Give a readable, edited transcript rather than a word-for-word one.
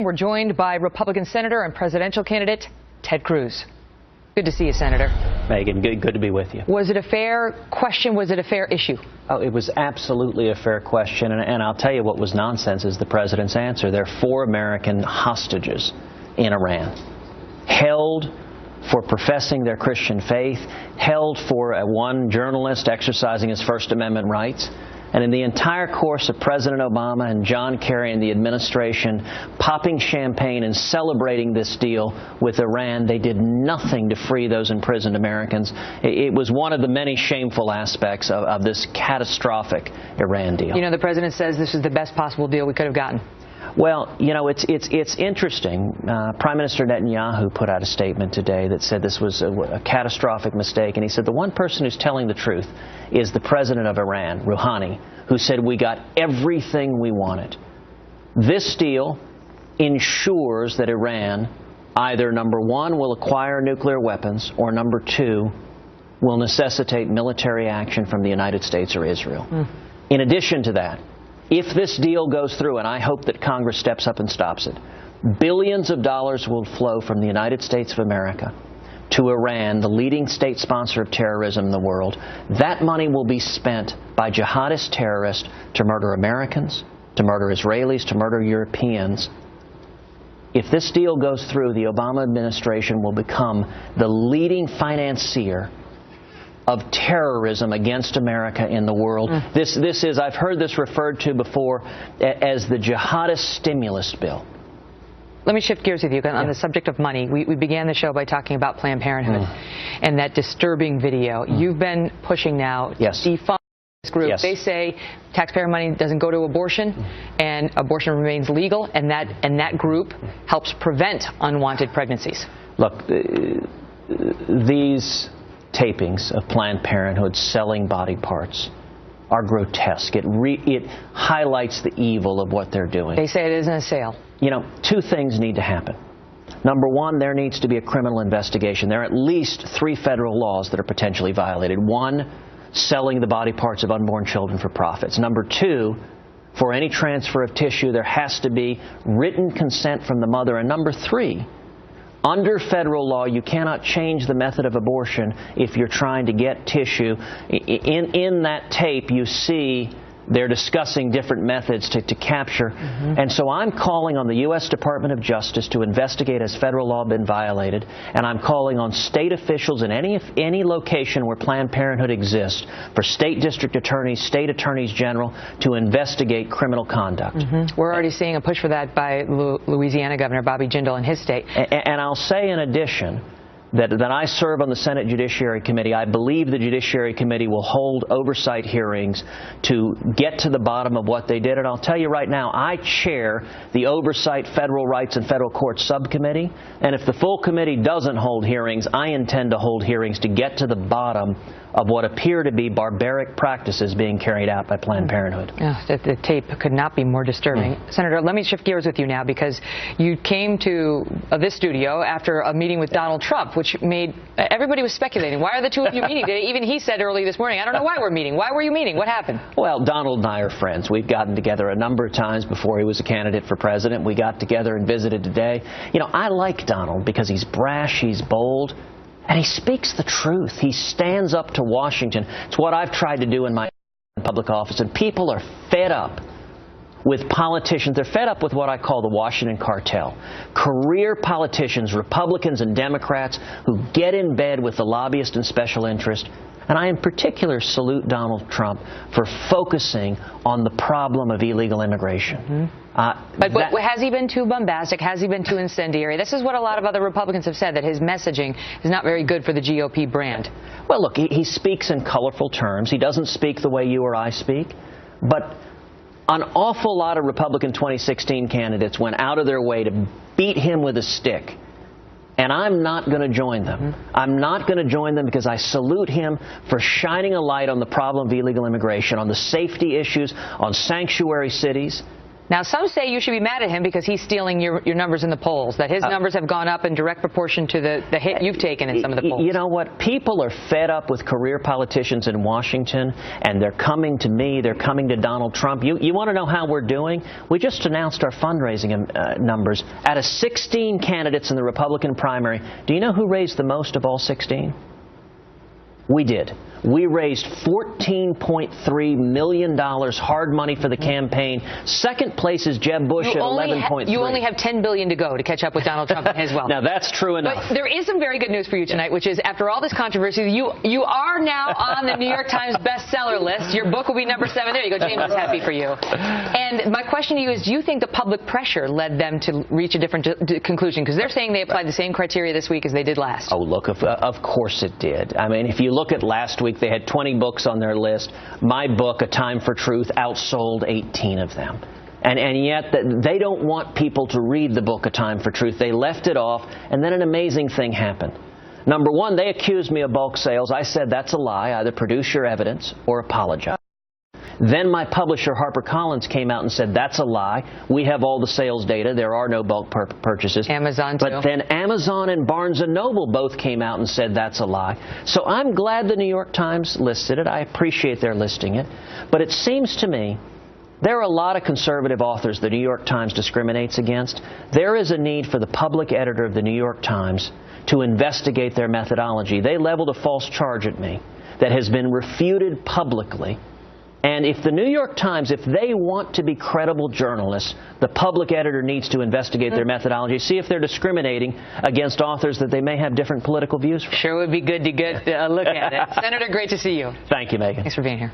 We're joined by Republican Senator and presidential candidate Ted Cruz. Good to see you, Senator. Megan, good to be with you. Was it a fair question? Was it a fair issue? Oh, it was absolutely a fair question, and I'll tell you what was nonsense is the president's answer. There are 4 American hostages in Iran, held for professing their Christian faith, held for one journalist exercising his First Amendment rights. And in the entire course of President Obama and John Kerry and the administration popping champagne and celebrating this deal with Iran, they did nothing to free those imprisoned Americans. It was one of the many shameful aspects of this catastrophic Iran deal. You know, the president says this is the best possible deal we could have gotten. Well, you know, it's interesting. Prime Minister Netanyahu put out a statement today that said this was a catastrophic mistake. And he said the one person who's telling the truth is the president of Iran, Rouhani, who said we got everything we wanted. This deal ensures that Iran either, number one, will acquire nuclear weapons, or number 2, will necessitate military action from the United States or Israel. In addition to that, if this deal goes through, and I hope that Congress steps up and stops it, billions of dollars will flow from the United States of America to Iran, the leading state sponsor of terrorism in the world. That money will be spent by jihadist terrorists to murder Americans, to murder Israelis, to murder Europeans. If this deal goes through, the Obama administration will become the leading financier of terrorism against America in the world. This is, I've heard this referred to before as the jihadist stimulus bill. Let me shift gears with you on the subject of money. We began the show by talking about Planned Parenthood and that disturbing video. You've been pushing now to defund this group. They say taxpayer money doesn't go to abortion and abortion remains legal, and that group helps prevent unwanted pregnancies. Look, these tapings of Planned Parenthood selling body parts are grotesque. It highlights the evil of what they're doing. They say it isn't a sale. You know, 2 things need to happen. Number 1, there needs to be a criminal investigation. There are at least 3 federal laws that are potentially violated. 1, selling the body parts of unborn children for profits. Number 2, for any transfer of tissue, there has to be written consent from the mother. And number 3, under federal law, you cannot change the method of abortion if you're trying to get tissue. In that tape, you see they're discussing different methods to capture. And so I'm calling on the U.S. Department of Justice to investigate has federal law been violated, and I'm calling on state officials in any location where Planned Parenthood exists for state district attorneys, state attorneys general to investigate criminal conduct. We're already seeing a push for that by Louisiana Governor Bobby Jindal in his state. And I'll say in addition that I serve on the Senate Judiciary Committee. I believe the Judiciary Committee will hold oversight hearings to get to the bottom of what they did. And I'll tell you right now, I chair the Oversight, Federal Rights, and Federal Courts Subcommittee. And if the full committee doesn't hold hearings, I intend to hold hearings to get to the bottom of what appear to be barbaric practices being carried out by Planned Parenthood. The tape could not be more disturbing. Senator, let me shift gears with you now, because you came to this studio after a meeting with Donald Trump, which made everybody was speculating. Why are the 2 of you meeting? Even he said early this morning, I don't know why we're meeting. Why were you meeting? What happened? Well, Donald and I are friends. We've gotten together a number of times before he was a candidate for president. We got together and visited today. You know, I like Donald because he's brash, he's bold, and he speaks the truth. He stands up to Washington. It's what I've tried to do in my public office, and people are fed up with politicians. They're fed up with what I call the Washington cartel. Career politicians, Republicans and Democrats, who get in bed with the lobbyists and special interest. And I in particular salute Donald Trump for focusing on the problem of illegal immigration. But has he been too bombastic? Has he been too incendiary? This is what a lot of other Republicans have said, that his messaging is not very good for the GOP brand. Well, look, he speaks in colorful terms. He doesn't speak the way you or I speak. But an awful lot of Republican 2016 candidates went out of their way to beat him with a stick. And I'm not going to join them. I'm not going to join them because I salute him for shining a light on the problem of illegal immigration, on the safety issues, on sanctuary cities. Now, some say you should be mad at him because he's stealing your numbers in the polls, that his numbers have gone up in direct proportion to the hit you've taken in some of the polls. You know what? People are fed up with career politicians in Washington, and they're coming to me. They're coming to Donald Trump. You want to know how we're doing? We just announced our fundraising numbers. Out of 16 candidates in the Republican primary, do you know who raised the most of all 16? We did. We raised $14.3 million hard money for the campaign. Second place is Jeb Bush at 11.3. You only have $10 billion to go to catch up with Donald Trump and his wealth. Now, that's true enough. But there is some very good news for you tonight, which is after all this controversy, you are now on the New York Times bestseller list. Your book will be number 7 there. You go, James is happy for you. And my question to you is, do you think the public pressure led them to reach a different conclusion? Because they're saying they applied the same criteria this week as they did last. Oh, look, of course it did. I mean, if you look at last week, they had 20 books on their list. My book, A Time for Truth, outsold 18 of them. And yet they don't want people to read the book, A Time for Truth. They left it off, and then an amazing thing happened. Number one, they accused me of bulk sales. I said, that's a lie. Either produce your evidence or apologize. Then my publisher, HarperCollins, came out and said, that's a lie. We have all the sales data. There are no bulk purchases. Amazon, too. But then Amazon and Barnes & Noble both came out and said that's a lie. So I'm glad the New York Times listed it. I appreciate their listing it. But it seems to me there are a lot of conservative authors the New York Times discriminates against. There is a need for the public editor of the New York Times to investigate their methodology. They leveled a false charge at me that has been refuted publicly. And if the New York Times, if they want to be credible journalists, the public editor needs to investigate their methodology, see if they're discriminating against authors that they may have different political views from. Sure would be good to get a look at it. Senator, great to see you. Thank you, Megan. Thanks for being here.